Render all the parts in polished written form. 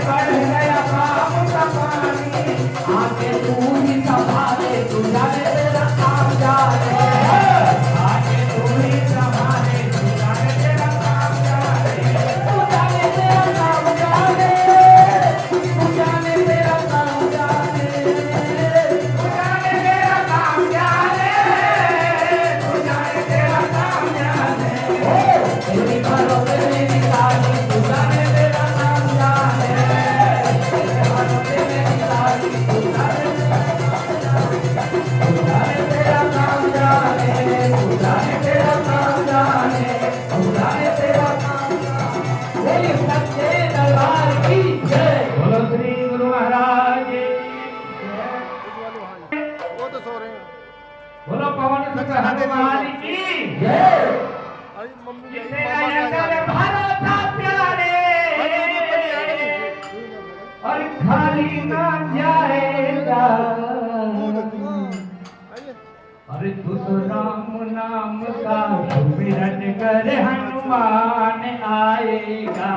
बढ़ खाली ना जाएगा। अरे तू तो राम नाम का सुमिरन कर हनुमान आएगा।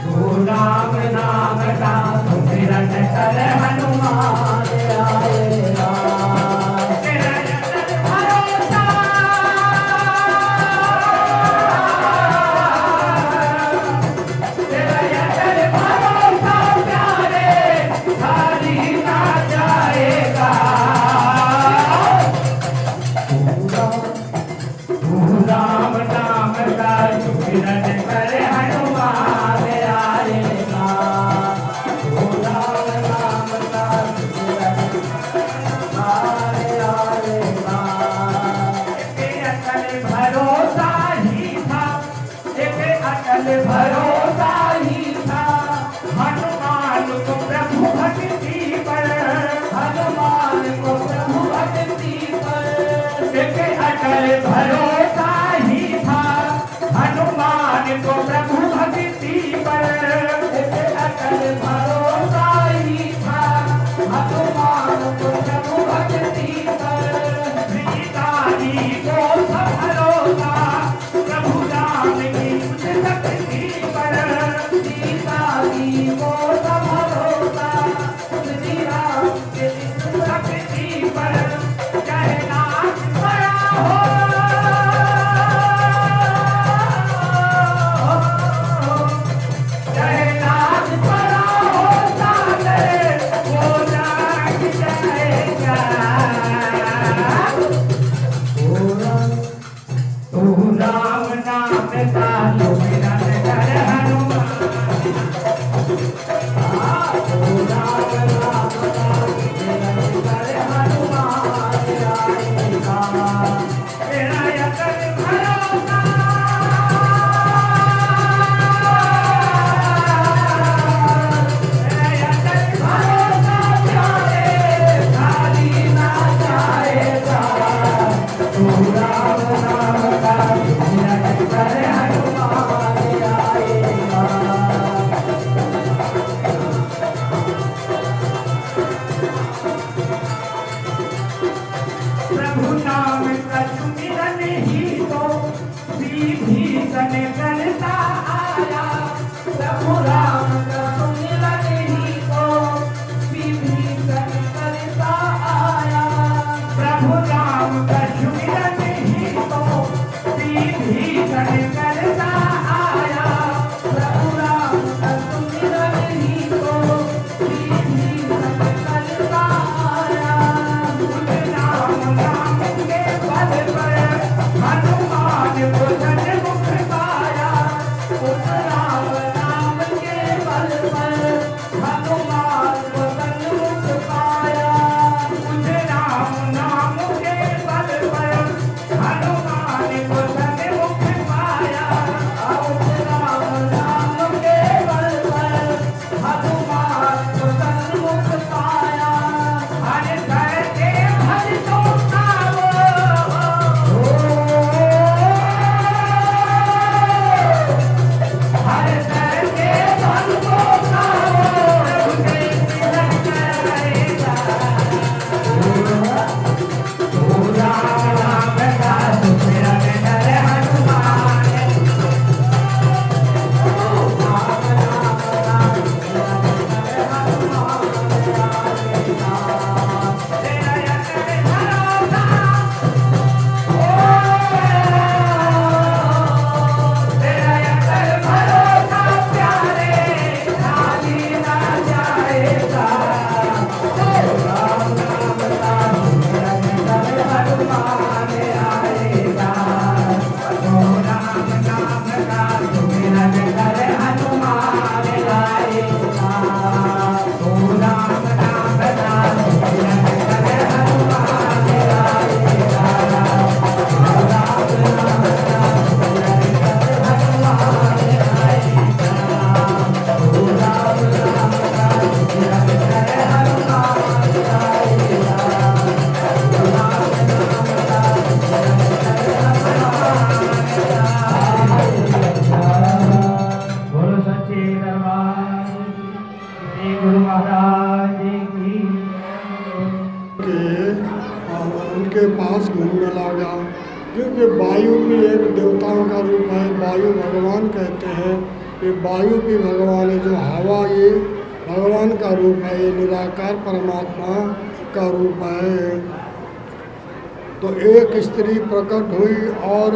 तू राम नाम का सुमिरन कर हनुमान आएगा। भरोसा ही था हनुमान को प्रभु भक्ति पर। हनुमान को प्रभु भक्ति पर एक अटल भरोसा ही था हनुमान को प्रभु भक्ति पर। एक अटल भरोसा ही था हनुमान को प्रभु भक्ति पर। सीता जी को सब भरोसा प्रभु राम की शक्ति पर। सीता जी को सब भरोसा श्री राम की शक्ति पर। चाहे नाच बड़ा हो चाहे नाच बड़ा हो साले वो नाच जाएगा। तू राम नाम का सुमिरन कर हनुमान। तू राम नाम का सुमिरन कर हनुमान आएगा। तेरा यतन भरोसा तेरा यतन भरोसा प्यारे खाली ना जाएगा। तू राम नाम का सुमिरन कर हनुमान आएगा। प्रभु नाम का सुमिरन ही तो विभीषण करता आया। प्रभु राम का सुमिरन ही तो विभीषण करता आया। प्रभु राम का सुमिरन ही तो विभीषण करता आया। प्रभु राम का सुमिरन ही तो विभीषण करता आया। राम के पद पर हनुमान को सन्मुख पाया। उस राम नाम के पद पर हनुमान को सन्मुख पाया। उस राम नाम के पद पर हनुमान को सन्मुख पाया। उस राम नाम के पद पर हनुमान को सन्मुख पाया। हर करके भजतों का हर करके भजतों का उसे मिलन करेगा। तू राम नाम का सुमिरन कर हनुमान। तू राम नाम का सुमिरन कर हनुमान आएगा। तेरा यतन भरोसा तेरा यतन भरोसा प्यारे खाली ना जाएगा। राम नाम का सुमिरन कर हनुमान आएगा। राम नाम का सुमिरन कर हनुमान आएगा। राम नाम का सुमिरन कर हनुमान आएगा। राम नाम का सुमिरन कर हनुमान आएगा। राम नाम का सुमिरन कर हनुमान आएगा। राम नाम का सुमिरन कर हनुमान आएगा। बोलो सच्चे दरबार की। महाराज की के उनके पास घूमने लगा, क्योंकि वायु भी एक देवताओं का रूप है। वायु भगवान कहते हैं कि वायु भी भगवान है, जो हवा ये भगवान का रूप है, ये निराकार परमात्मा का रूप है। तो एक स्त्री प्रकट हुई और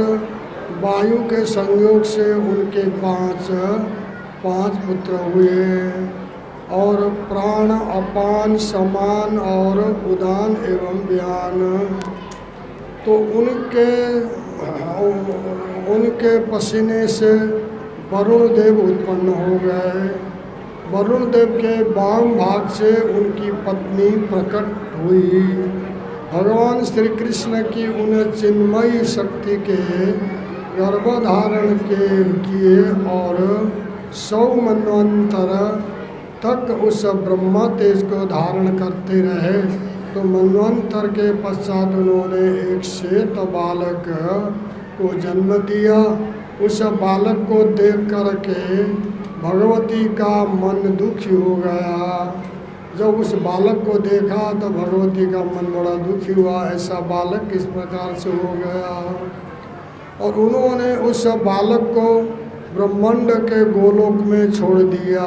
वायु के संयोग से उनके पांच पुत्र हुए, और प्राण अपान समान और उदान एवं व्यान। तो उनके पसीने से वरुण देव उत्पन्न हो गए। वरुण देव के वाम भाग से उनकी पत्नी प्रकट हुई। भगवान श्री कृष्ण की उन चिन्मयी शक्ति के गर्भधारण किए और 100 मनवंतर तक उस ब्रह्मा तेज को धारण करते रहे। तो मनवंतर के पश्चात उन्होंने एक श्वेत बालक को जन्म दिया। उस बालक को देख कर के भगवती का मन दुखी हो गया। जब उस बालक को देखा तो भगवती का मन बड़ा दुखी हुआ, ऐसा बालक किस प्रकार से हो गया। और उन्होंने उस बालक को ब्रह्मांड के गोलोक में छोड़ दिया।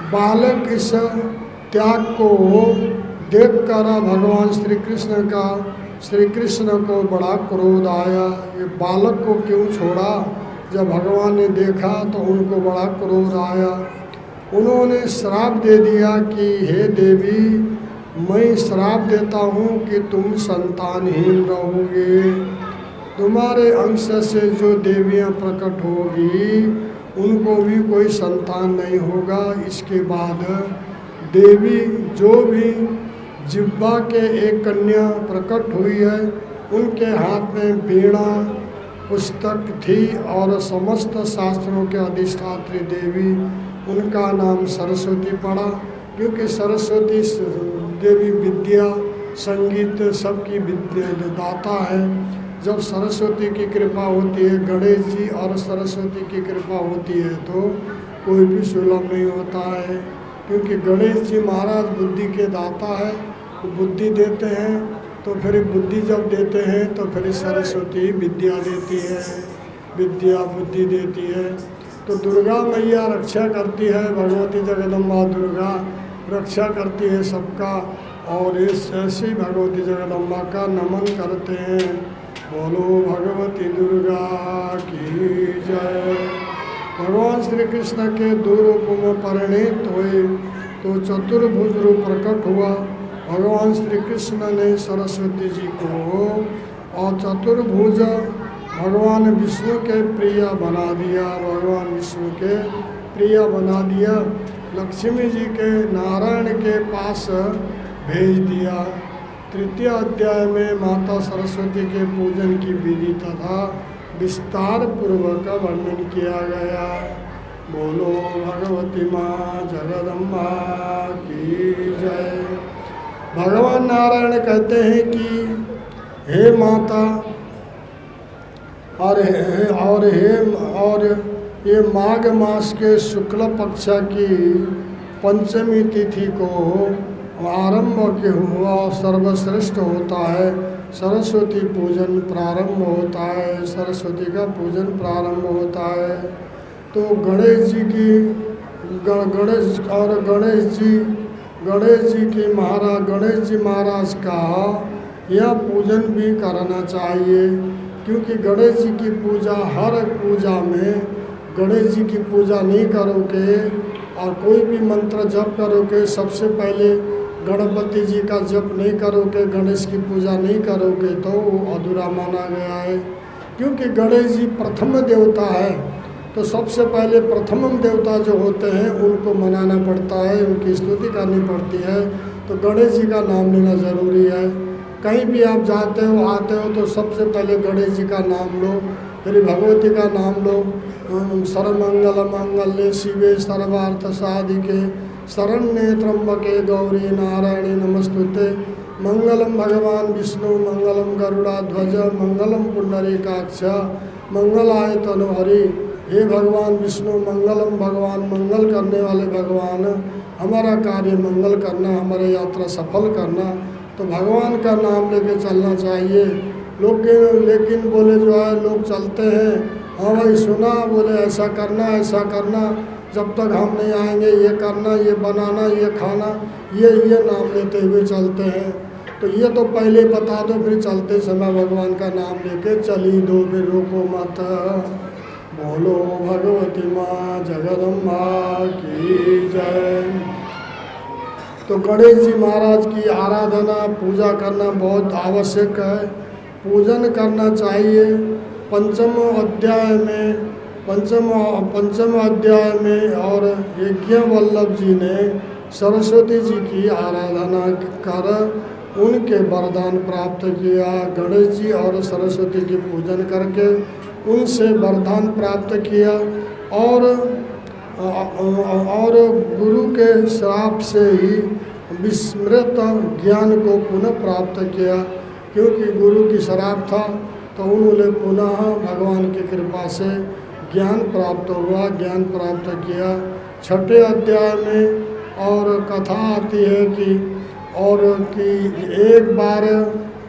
बालक इस त्याग को देखकर भगवान श्री कृष्ण को बड़ा क्रोध आया। ये बालक को क्यों छोड़ा? जब भगवान ने देखा तो उनको बड़ा क्रोध आया। उन्होंने श्राप दे दिया कि हे देवी, मैं श्राप देता हूँ कि तुम संतानहीन रहोगे। तुम्हारे अंश से जो देवियाँ प्रकट होगी उनको भी कोई संतान नहीं होगा। इसके बाद देवी जो भी जिब्बा के एक कन्या प्रकट हुई है, उनके हाथ में वीणा पुस्तक थी और समस्त शास्त्रों के अधिष्ठात्री देवी, उनका नाम सरस्वती पड़ा। क्योंकि सरस्वती देवी विद्या संगीत सबकी विद्या दाता है। जब सरस्वती की कृपा होती है, गणेश जी और सरस्वती की कृपा होती है तो कोई भी सुलभ नहीं होता है। क्योंकि गणेश जी महाराज बुद्धि के दाता है, वो बुद्धि देते हैं। तो फिर बुद्धि जब देते हैं तो फिर सरस्वती विद्या देती है, विद्या बुद्धि देती है। तो दुर्गा मैया रक्षा करती है, भगवती जगदम्बा दुर्गा रक्षा करती है सबका। और इस ऐसी भगवती जगदम्बा का नमन करते हैं। बोलो भगवती दुर्गा की जय। भगवान श्री कृष्ण के 2 रूपों में परिणित हुए तो चतुर्भुज रूप प्रकट हुआ। भगवान श्री कृष्ण ने सरस्वती जी को और चतुर्भुज भगवान विष्णु के प्रिय बना दिया। भगवान विष्णु के प्रिय बना दिया। लक्ष्मी जी के नारायण के पास भेज दिया। 3 अध्याय में माता सरस्वती के पूजन की विधि तथा विस्तार पूर्वक वर्णन किया गया। बोलो भगवती माँ जगदम्बा की जय। भगवान नारायण कहते हैं कि हे माता और ये माघ मास के शुक्ल पक्ष की पंचमी तिथि को आरंभ के हुआ सर्वश्रेष्ठ होता है। सरस्वती पूजन प्रारंभ होता है, सरस्वती का पूजन प्रारंभ होता है। तो गणेश जी महाराज का यह पूजन भी करना चाहिए। क्योंकि गणेश जी की पूजा, हर पूजा में गणेश जी की पूजा नहीं करोगे और कोई भी मंत्र जप करोगे, सबसे पहले गणपति जी का जप नहीं करोगे, गणेश की पूजा नहीं करोगे तो वो अधूरा माना गया है। क्योंकि गणेश जी प्रथम देवता है, तो सबसे पहले प्रथम देवता जो होते हैं उनको मनाना पड़ता है, उनकी स्तुति करनी पड़ती है। तो गणेश जी का नाम लेना ज़रूरी है। कहीं भी आप जाते हो आते हो तो सबसे पहले गणेश जी का नाम लो, फिर भगवती का नाम लो। सर्वमंगल मांगल्ये शिवे सर्वार्थ साधिके शरण्ये त्र्यंबके गौरी नारायणी नमस्तुते। मंगलम भगवान विष्णु मंगलम गरुड़ाध्वज मंगलम पुंडरीकाक्ष मंगलाय तनोहरि। हे भगवान विष्णु मंगलम, भगवान मंगल करने वाले भगवान हमारा कार्य मंगल करना, हमारी यात्रा सफल करना, तो भगवान का नाम लेके चलना चाहिए। लोग लेकिन बोले जो है लोग चलते हैं, हाँ भाई सुना, बोले ऐसा करना, जब तक हम नहीं आएंगे ये करना, ये बनाना, ये खाना, ये नाम लेते हुए चलते हैं। तो ये तो पहले बता दो, फिर चलते समय भगवान का नाम लेके चली दो, फिर रोको मत। बोलो भगवती माँ जगदम्बा की जय। तो गणेश जी महाराज की आराधना पूजा करना बहुत आवश्यक है, पूजन करना चाहिए। पंचम अध्याय में और यज्ञवल्लभ जी ने सरस्वती जी की आराधना कर उनके वरदान प्राप्त किया। गणेश जी और सरस्वती की पूजन करके उनसे वरदान प्राप्त किया और गुरु के श्राप से ही विस्मृत ज्ञान को पुनः प्राप्त किया। क्योंकि गुरु की श्राप था तो उन्होंने पुनः भगवान की कृपा से ज्ञान प्राप्त हुआ, ज्ञान प्राप्त किया। छठे अध्याय में और कथा आती है कि एक बार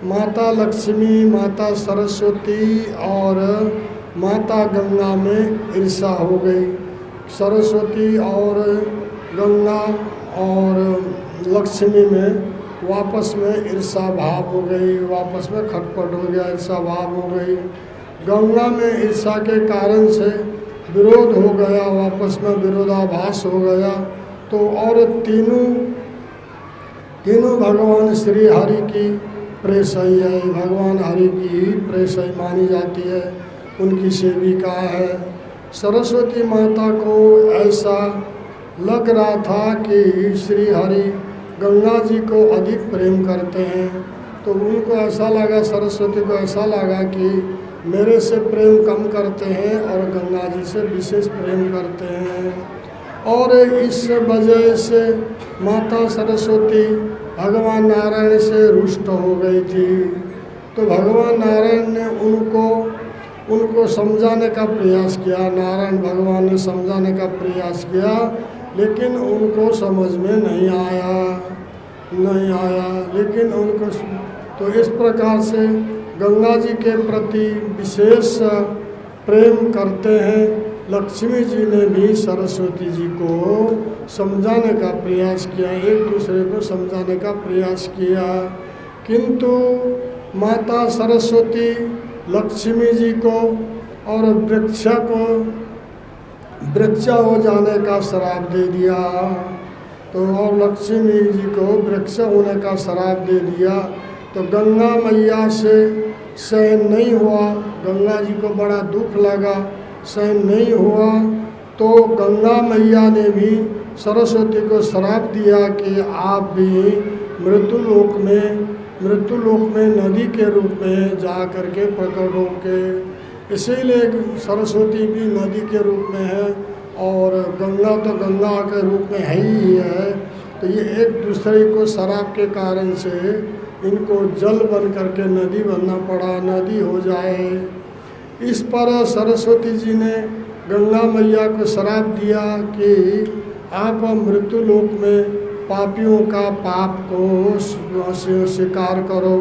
माता लक्ष्मी, माता सरस्वती और माता गंगा में ईर्ष्या हो गई। सरस्वती और गंगा और लक्ष्मी में आपस में ईर्ष्या भाव हो गई, आपस में खटपट हो गया, ईर्ष्या भाव हो गई। गंगा में ईर्ष्या के कारण से विरोध हो गया, आपस में विरोधाभास हो गया। तो और तीनों भगवान श्री हरि की प्रेषई है, भगवान हरि की ही प्रेषई मानी जाती है, उनकी सेविका है। सरस्वती माता को ऐसा लग रहा था कि श्री हरि गंगा जी को अधिक प्रेम करते हैं, तो उनको ऐसा लगा, सरस्वती को ऐसा लगा कि मेरे से प्रेम कम करते हैं और गंगा जी से विशेष प्रेम करते हैं। और इस वजह से माता सरस्वती भगवान नारायण से रुष्ट हो गई थी। तो भगवान नारायण ने उनको समझाने का प्रयास किया, नारायण भगवान ने समझाने का प्रयास किया, लेकिन उनको समझ में नहीं आया। लेकिन उनको तो इस प्रकार से गंगा जी के प्रति विशेष प्रेम करते हैं। लक्ष्मी जी ने भी सरस्वती जी को समझाने का प्रयास किया, एक दूसरे को समझाने का प्रयास किया, किंतु माता सरस्वती लक्ष्मी जी को और वृक्ष हो जाने का श्राप दे दिया। तो और लक्ष्मी जी को वृक्ष होने का श्राप दे दिया। तो गंगा मैया से सहन नहीं हुआ, गंगा जी को बड़ा दुख लगा, सहन नहीं हुआ। तो गंगा मैया ने भी सरस्वती को श्राप दिया कि आप भी मृत्युलोक में नदी के रूप में जा करके प्रकट होंगे। इसीलिए सरस्वती भी नदी के रूप में है और गंगा तो गंगा के रूप में है ही है। तो ये एक दूसरे को श्राप के कारण से इनको जल बन करके नदी बनना पड़ा, नदी हो जाए। इस पर सरस्वती जी ने गंगा मैया को श्राप दिया कि आप मृत्युलोक में पापियों का पाप को स्वीकार करो,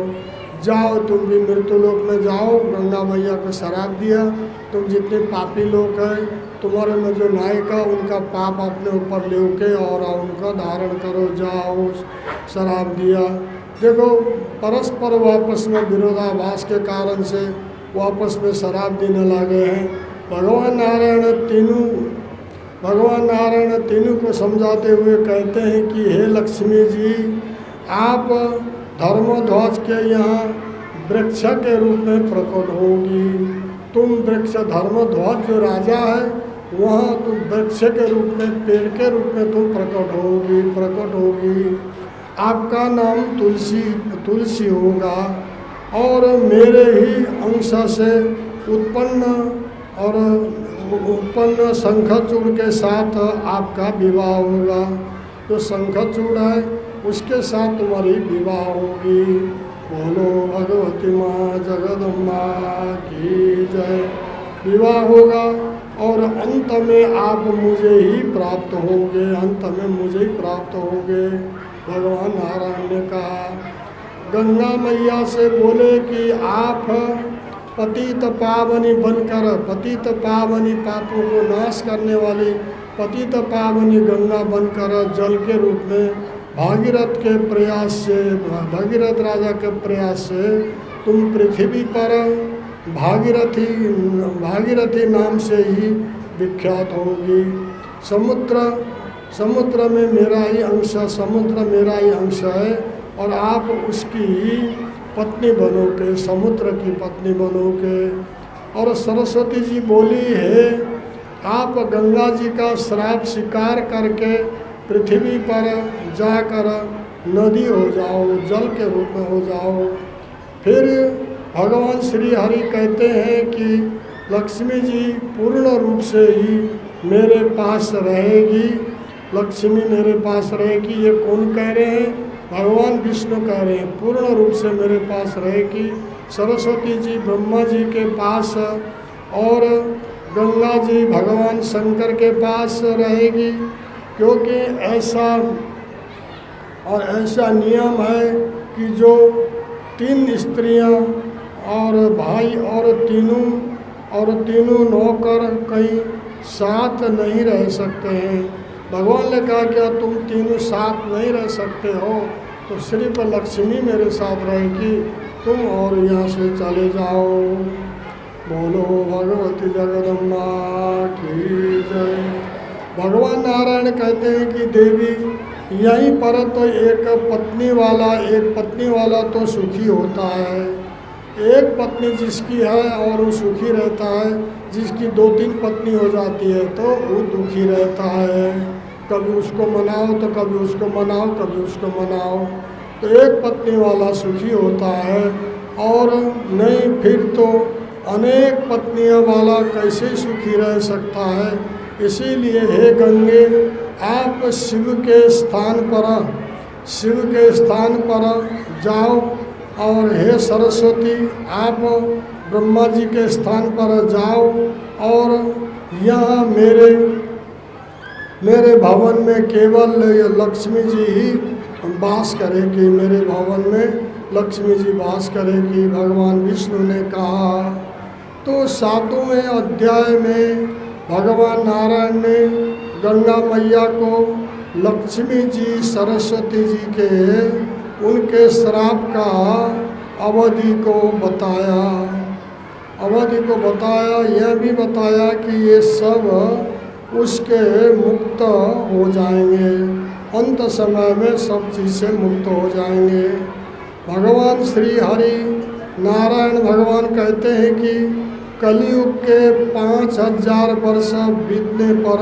जाओ तुम भी मृत्युलोक में जाओ। गंगा मैया को श्राप दिया, तुम जितने पापी लोग हैं तुम्हारे में जो नायिका उनका पाप अपने ऊपर लेके और उनका धारण करो, जाओ, श्राप दिया। देखो परस्पर वापस में विरोधाभास के कारण से वापस में श्राप देने लगे हैं। भगवान नारायण तीनों को समझाते हुए कहते हैं कि हे लक्ष्मी जी, आप धर्मध्वज के यहाँ वृक्ष के रूप में प्रकट होगी। तुम वृक्ष धर्मध्वज जो राजा है वहाँ तुम वृक्ष के रूप में, पेड़ के रूप में तुम प्रकट होगी। आपका नाम तुलसी होगा और मेरे ही अंश से उत्पन्न शंखचूड़ के साथ आपका विवाह होगा। जो शंखचूड़ है उसके साथ तुम्हारी विवाह होगी। बोलो भगवती माँ जगदम्बा की जय। विवाह होगा और अंत में आप मुझे ही प्राप्त होगे, अंत में मुझे ही प्राप्त होगे। भगवान नारायण ने कहा, गंगा मैया से बोले कि आप पतित पावनी बनकर, पतित पावनी पापों को नाश करने वाली पतित पावनी गंगा बनकर जल के रूप में भागीरथ के प्रयास से, भागीरथ राजा के प्रयास से तुम पृथ्वी पर भागीरथी नाम से ही विख्यात होगी। समुद्र में मेरा ही अंश, समुद्र मेरा ही अंश है और आप उसकी ही पत्नी बनोगे, समुद्र की पत्नी बनोगे। और सरस्वती जी बोली है, आप गंगा जी का श्राप स्वीकार करके पृथ्वी पर जाकर नदी हो जाओ, जल के रूप में हो जाओ। फिर भगवान श्री हरि कहते हैं कि लक्ष्मी जी पूर्ण रूप से ही मेरे पास रहेगी, लक्ष्मी मेरे पास रहेगी। ये कौन कह रहे हैं? भगवान विष्णु कह रहे हैं, पूर्ण रूप से मेरे पास रहेगी। सरस्वती जी ब्रह्मा जी के पास और गंगा जी भगवान शंकर के पास रहेगी, क्योंकि ऐसा नियम है कि जो 3 स्त्रियां और भाई और तीनों नौकर कहीं साथ नहीं रह सकते हैं। भगवान ने कहा क्या तुम तीनों साथ नहीं रह सकते हो, तो सिर्फ लक्ष्मी मेरे साथ रहेगी, तुम और यहाँ से चले जाओ। बोलो भगवती जगदम्बा की जय। भगवान नारायण कहते हैं कि देवी यहीं पर तो एक पत्नी वाला तो सुखी होता है। एक पत्नी जिसकी है और वो सुखी रहता है, जिसकी 2-3 पत्नी हो जाती है तो वो दुखी रहता है। कभी उसको मनाओ तो कभी उसको मनाओ, कभी उसको मनाओ। तो एक पत्नी वाला सुखी होता है, और नहीं फिर तो अनेक पत्नियों वाला कैसे सुखी रह सकता है। इसीलिए हे गंगे, आप शिव के स्थान पर जाओ, और हे सरस्वती आप ब्रह्मा जी के स्थान पर जाओ, और यहाँ मेरे भवन में केवल लक्ष्मी जी ही वास करेगी, मेरे भवन में लक्ष्मी जी वास करेगी। भगवान विष्णु ने कहा। तो 7वें अध्याय में भगवान नारायण ने गंगा मैया को लक्ष्मी जी सरस्वती जी के उनके श्राप का अवधि को बताया, यह भी बताया कि ये सब उसके मुक्त हो जाएंगे, अंत समय में सब चीज़ से मुक्त हो जाएंगे। भगवान श्री हरि नारायण भगवान कहते हैं कि कलयुग के 5000 वर्ष बीतने पर,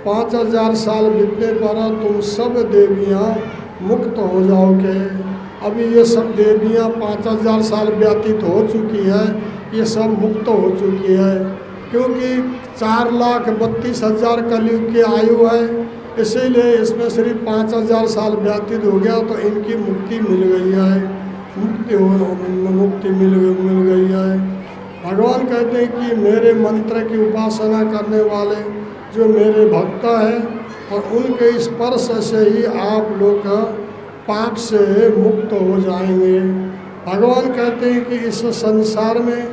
5000 साल बीतने पर तुम सब देवियाँ मुक्त हो जाओगे। अभी ये सब देवियाँ 5000 साल व्यतीत हो चुकी है, ये सब मुक्त हो चुकी है, क्योंकि 4,32,000 कलयुग की आयु है, इसीलिए इसमें सिर्फ 5000 साल व्यतीत हो गया तो इनकी मुक्ति मिल गई है, मुक्ति मिल गई है। भगवान कहते हैं कि मेरे मंत्र की उपासना करने वाले जो मेरे भक्त हैं, और उनके स्पर्श से ही आप लोग पाप से मुक्त हो जाएंगे। भगवान कहते हैं कि इस संसार में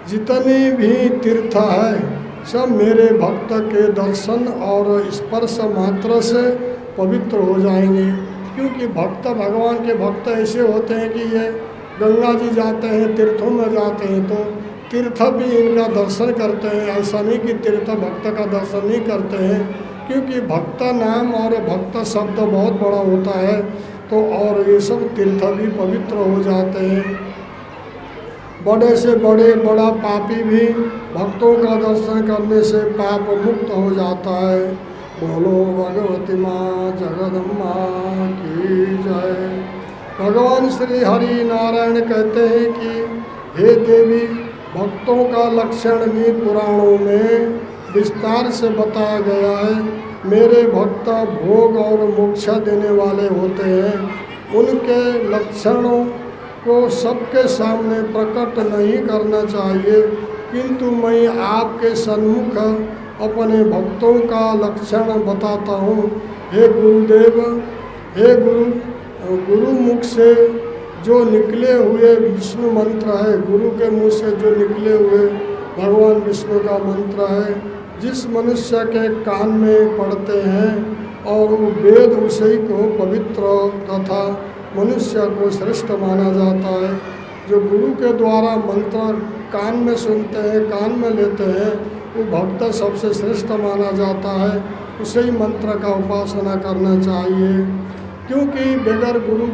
जितने भी तीर्थ है सब मेरे भक्त के दर्शन और स्पर्श मात्र से पवित्र हो जाएंगे, क्योंकि भगवान के भक्त ऐसे होते हैं कि ये गंगा जी जाते हैं, तीर्थों में जाते हैं तो तीर्थ भी इनका दर्शन करते हैं। ऐसा नहीं कि तीर्थ भक्त का दर्शन नहीं करते हैं, क्योंकि भक्त नाम और भक्त शब्द बहुत बड़ा होता है, तो और ये सब तीर्थ भी पवित्र हो जाते हैं। बड़े से बड़ा पापी भी भक्तों का दर्शन करने से पाप मुक्त हो जाता है। बोलो भगवती माँ जगदम्बा की जय। भगवान श्री हरि नारायण कहते हैं कि हे देवी, भक्तों का लक्षण भी पुराणों में विस्तार से बताया गया है। मेरे भक्त भोग और मोक्ष देने वाले होते हैं, उनके लक्षणों को सबके सामने प्रकट नहीं करना चाहिए, किंतु मैं आपके सन्मुख अपने भक्तों का लक्षण बताता हूँ। हे गुरुदेव, हे गुरु मुख से जो निकले हुए विष्णु मंत्र है, गुरु के मुँह से जो निकले हुए भगवान विष्णु का मंत्र है, जिस मनुष्य के कान में पड़ते हैं और वो वेद उसी को पवित्र तथा मनुष्य को श्रेष्ठ माना जाता है। जो गुरु के द्वारा मंत्र कान में सुनते हैं, कान में लेते हैं, वो भक्त सबसे श्रेष्ठ माना जाता है। उसी मंत्र का उपासना करना चाहिए, क्योंकि बगैर गुरु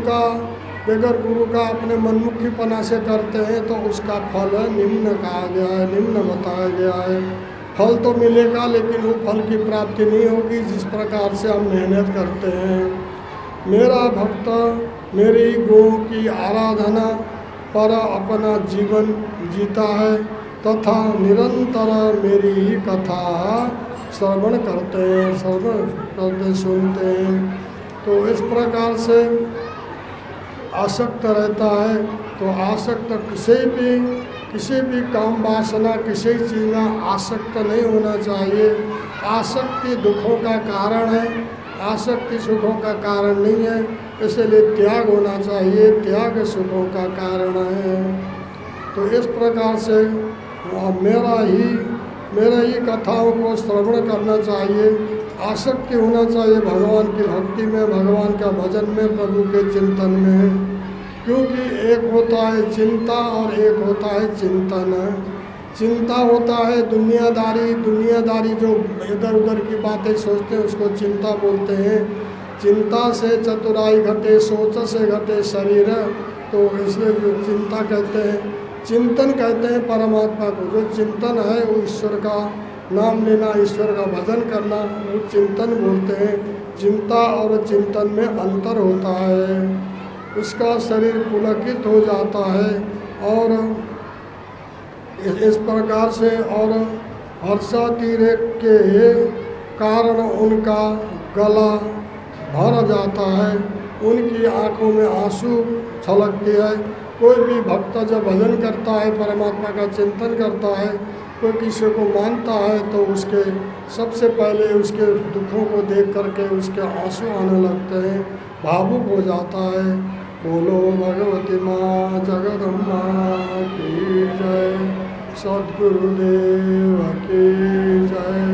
का अपने मनमुखीपना से करते हैं तो उसका फल निम्न कहा गया है, निम्न बताया गया है। फल तो मिलेगा लेकिन वो फल की प्राप्ति नहीं होगी जिस प्रकार से हम मेहनत करते हैं। मेरा भक्त मेरी गौ की आराधना पर अपना जीवन जीता है तथा निरंतर मेरी ही कथा श्रवण करते सुनते हैं। तो इस प्रकार से आसक्त रहता है। तो आसक्त किसी भी काम वासना किसी चीज़ में आसक्त नहीं होना चाहिए। आसक्ति दुखों का कारण है, आसक्ति सुखों का कारण नहीं है, इसलिए त्याग होना चाहिए, त्याग सुखों का कारण है। तो इस प्रकार से मेरा ही कथाओं को श्रवण करना चाहिए। आसक्ति होना चाहिए भगवान की भक्ति में, भगवान का भजन में, प्रभु के चिंतन में, क्योंकि एक होता है चिंता और एक होता है चिंतन। चिंता होता है दुनियादारी जो इधर उधर की बातें सोचते हैं उसको चिंता बोलते हैं। चिंता से चतुराई घटे, सोच से घटे शरीर, तो इसलिए जो चिंता कहते हैं। चिंतन कहते हैं परमात्मा को। जो चिंतन है वो ईश्वर का नाम लेना, ईश्वर का भजन करना, वो चिंतन बोलते हैं। चिंता और चिंतन में अंतर होता है, उसका शरीर पुलकित हो जाता है और इस प्रकार से, और हर्षातिरेक के कारण उनका गला भर जाता है, उनकी आंखों में आंसू छलकते हैं। कोई भी भक्त जब भजन करता है, परमात्मा का चिंतन करता है, कोई किसी को मानता है तो उसके सबसे पहले उसके दुखों को देख करके उसके आंसू आने लगते हैं, भावुक हो जाता है। बोलो भगवती माँ जगदम्बा की जय, सद्गुरुदेव की जय।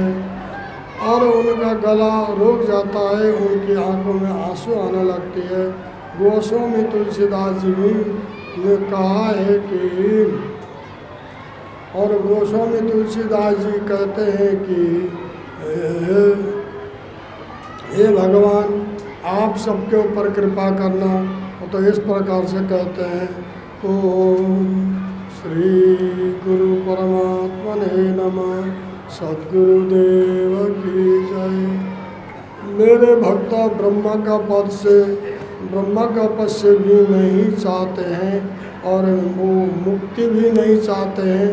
और उनका गला रोक जाता है, उनकी आंखों में आंसू आने लगती है। गोस्वामी तुलसीदास जी ने कहा है कि, और गोस्वामी तुलसीदास जी कहते हैं कि हे भगवान आप सबके ऊपर कृपा करना। तो इस प्रकार से कहते हैं। ओम श्री गुरु परमात्मने नमः, सद्गुरुदेव की जय। मेरे भक्त ब्रह्मा का पद से भी नहीं चाहते हैं और वो मुक्ति भी नहीं चाहते हैं।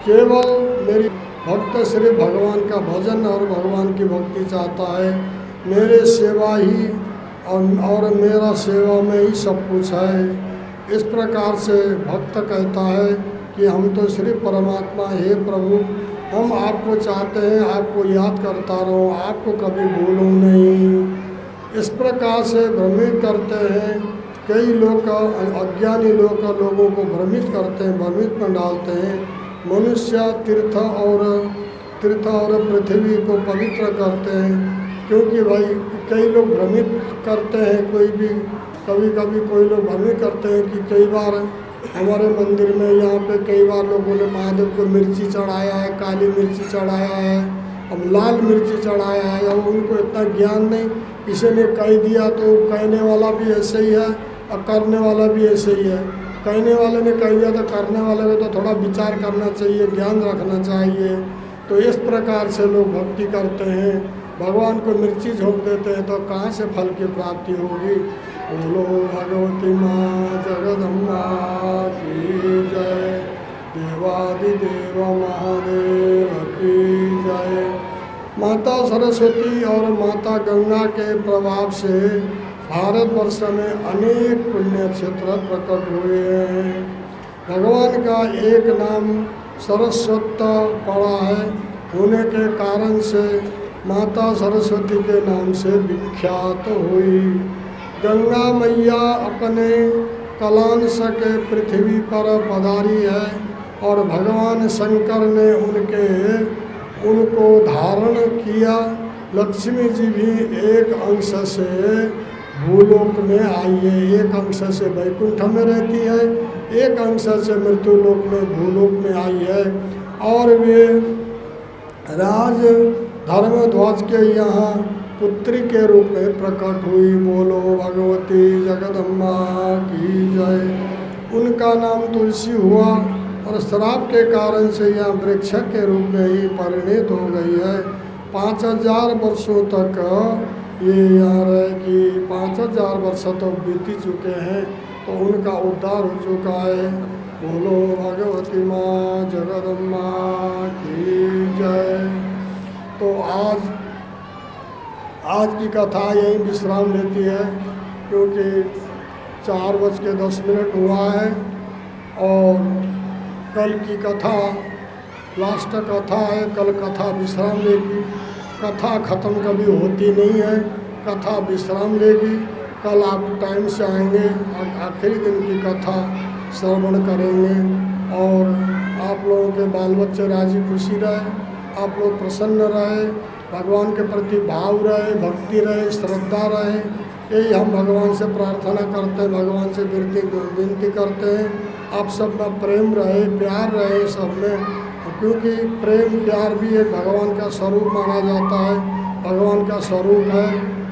केवल मेरी भक्त श्री भगवान का भजन और भगवान की भक्ति चाहता है। मेरे सेवा ही और मेरा सेवा में ही सब कुछ है। इस प्रकार से भक्त कहता है कि हम तो श्री परमात्मा, हे प्रभु हम आपको चाहते हैं, आपको याद करता रहूं, आपको कभी भूलूं नहीं। इस प्रकार से भ्रमित करते हैं कई लोग, अज्ञानी लोगों को भ्रमित करते हैं, भ्रमित में डालते हैं। मनुष्य तीर्थ और पृथ्वी को पवित्र करते हैं, क्योंकि भाई कई लोग भ्रमित करते हैं। कभी कोई लोग भ्रमित करते हैं कि कई बार हमारे मंदिर में यहाँ पे कई बार लोगों ने महादेव को मिर्ची चढ़ाया है, काली मिर्ची चढ़ाया है, अब लाल मिर्ची चढ़ाया है, और उनको इतना ज्ञान नहीं। किसी ने कह दिया तो कहने वाला भी ऐसे ही है और करने वाला भी ऐसे ही है। कहने वाले ने कह दिया तो करने वाले को तो थोड़ा विचार करना चाहिए, ज्ञान रखना चाहिए। तो इस प्रकार से लोग भक्ति करते हैं, भगवान को मिर्ची झोंक देते हैं, तो कहाँ से फल की प्राप्ति होगी। बोलो भगवती माँ जगदम्बा की जय, देवादिदेव महादेव की जय। माता सरस्वती और माता गंगा के प्रभाव से भारतवर्ष में अनेक पुण्य क्षेत्र प्रकट हुए हैं। भगवान का एक नाम सरस्वत पड़ा है, होने के कारण से माता सरस्वती के नाम से विख्यात हुई। गंगा मैया अपने कलांश के पृथ्वी पर पधारी है और भगवान शंकर ने उनको धारण किया। लक्ष्मी जी भी एक अंश से भूलोक में आई है, एक अंश से वैकुंठ में रहती है, एक अंश से मृत्युलोक में भूलोक में आई है। और वे राज धर्मध्वज के यहाँ पुत्री के रूप में प्रकट हुई। बोलो भगवती जगदम्बा की जय। उनका नाम तुलसी हुआ और श्राप के कारण से यह वृक्ष के रूप में ही परिणित हो गई है। 5000 वर्षों तक ये यहाँ रहेगी। 5000 वर्ष तो बीती चुके हैं तो उनका उद्धार हो चुका है। बोलो भगवती माँ जगदम्बा की जय। तो आज की कथा यही विश्राम लेती है, क्योंकि 4:10 हुआ है और कल की कथा लास्ट कथा है। कल कथा विश्राम लेगी। कथा ख़त्म कभी होती नहीं है, कथा विश्राम लेगी। कल आप टाइम से आएंगे, आखिरी दिन की कथा श्रवण करेंगे और आप लोगों के बाल बच्चे राजी खुशी रहे, आप लोग प्रसन्न रहे, भगवान के प्रति भाव रहे, भक्ति रहे, श्रद्धा रहे। यही हम भगवान से प्रार्थना करते हैं, भगवान से विनती करते हैं। आप सब में प्रेम रहे, प्यार रहे सब में, क्योंकि प्रेम प्यार भी एक भगवान का स्वरूप माना जाता है। भगवान का स्वरूप है,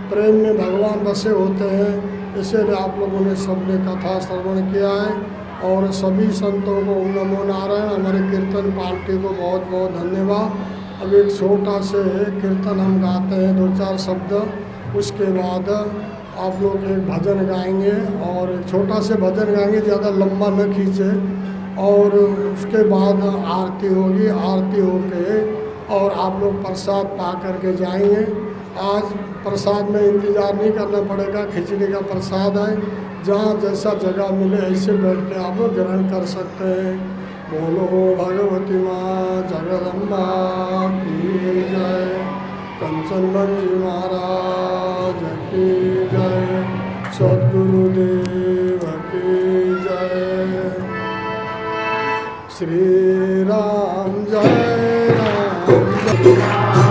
प्रेम में भगवान बसे होते हैं। इसलिए आप लोगों ने सबने कथा श्रवण किया है और सभी संतों को ओम नमो नारायण। हमारे कीर्तन पार्टी को बहुत बहुत धन्यवाद। अब एक छोटा से कीर्तन हम गाते हैं, 2-4 शब्द, उसके बाद आप लोग एक भजन गाएंगे और एक छोटा से भजन गाएंगे, ज़्यादा लंबा न खींचे। और उसके बाद आरती होगी, आरती होके और आप लोग प्रसाद पा करके जाएंगे। आज प्रसाद में इंतज़ार नहीं करना पड़ेगा, खिचड़ी का प्रसाद है, जहाँ जैसा जगह मिले ऐसे बैठ के आप लोग ग्रहण कर सकते हैं। बोलो भगवती माँ जगदम्बा की जय। कंचन जी महाराज की जय। सद्गुरुदेव की जय। श्री राम जय राम जय राम।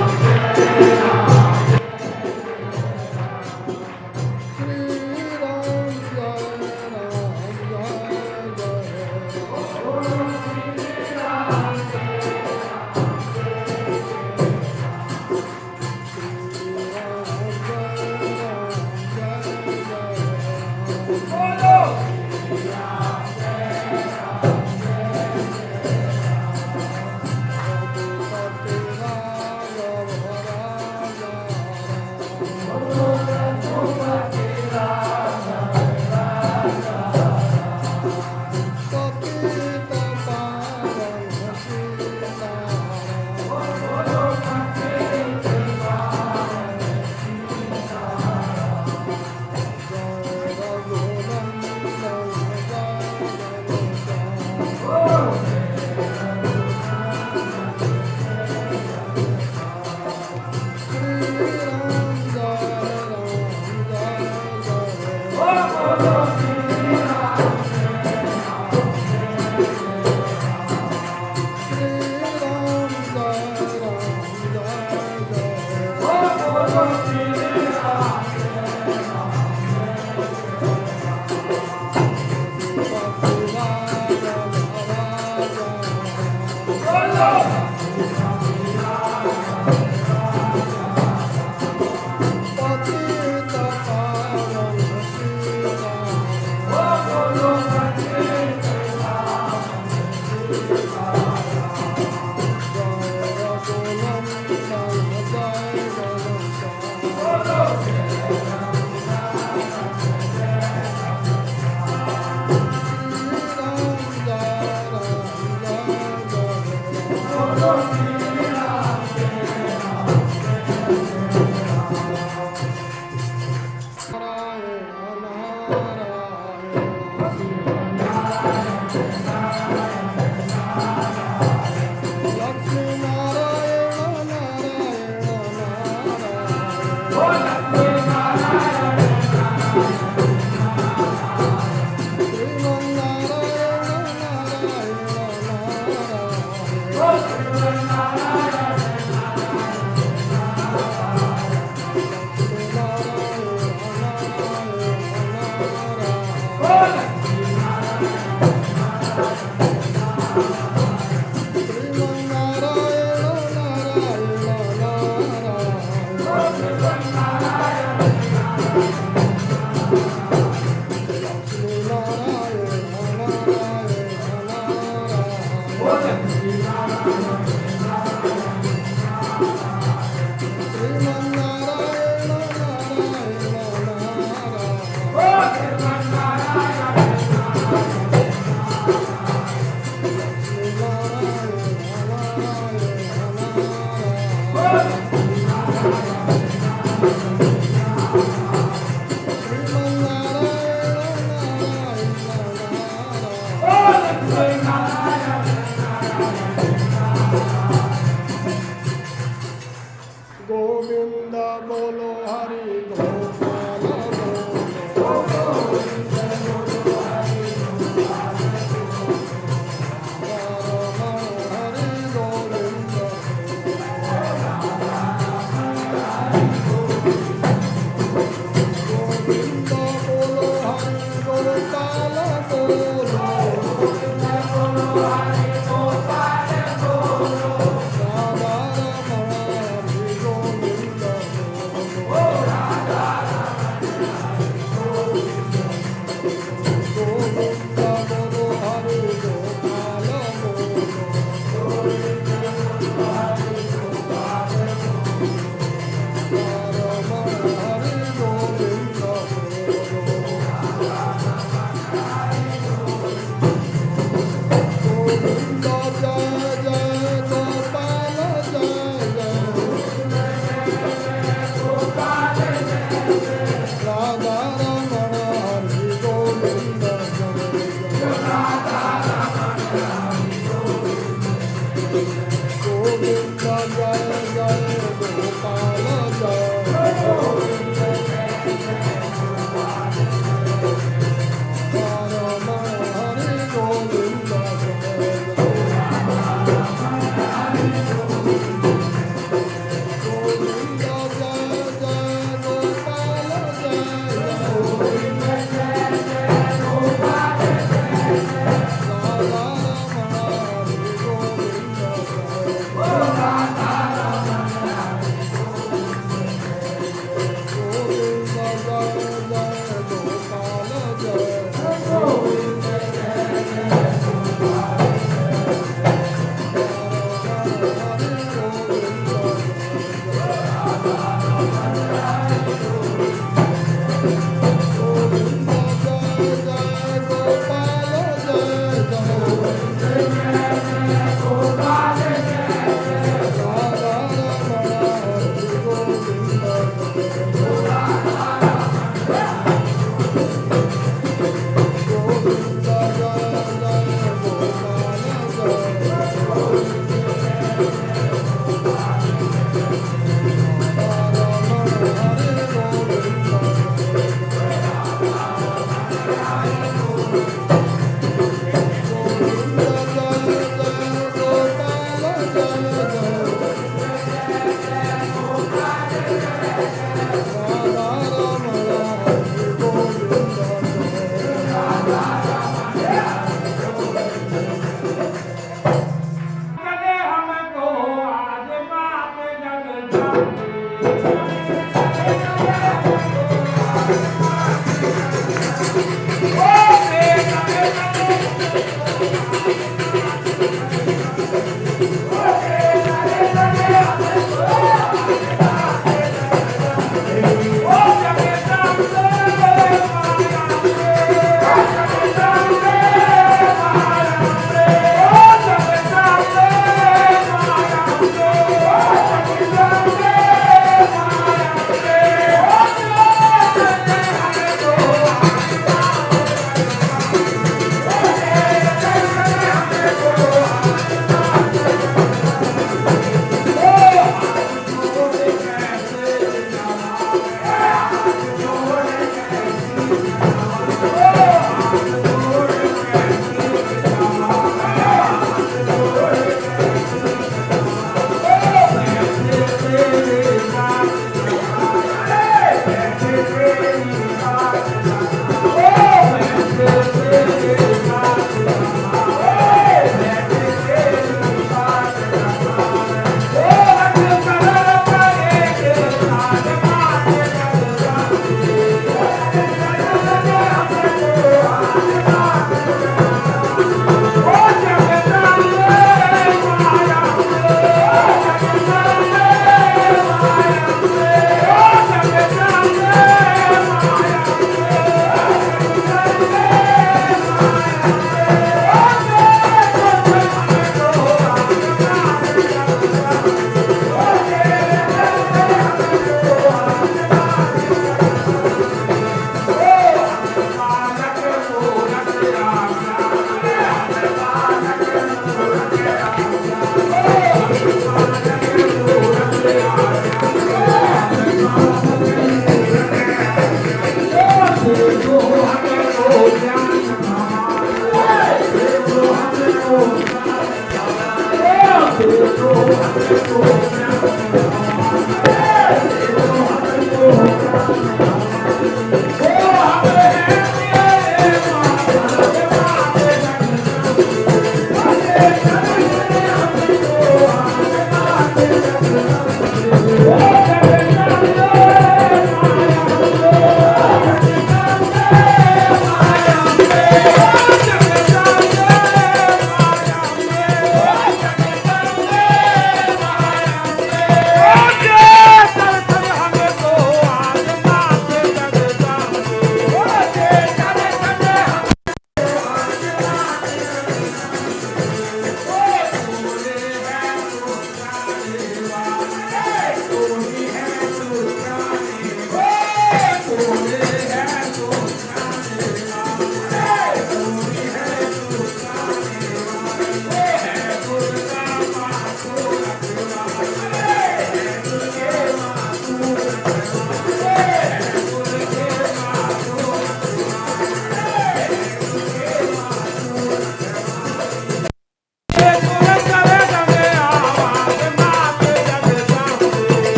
Oh,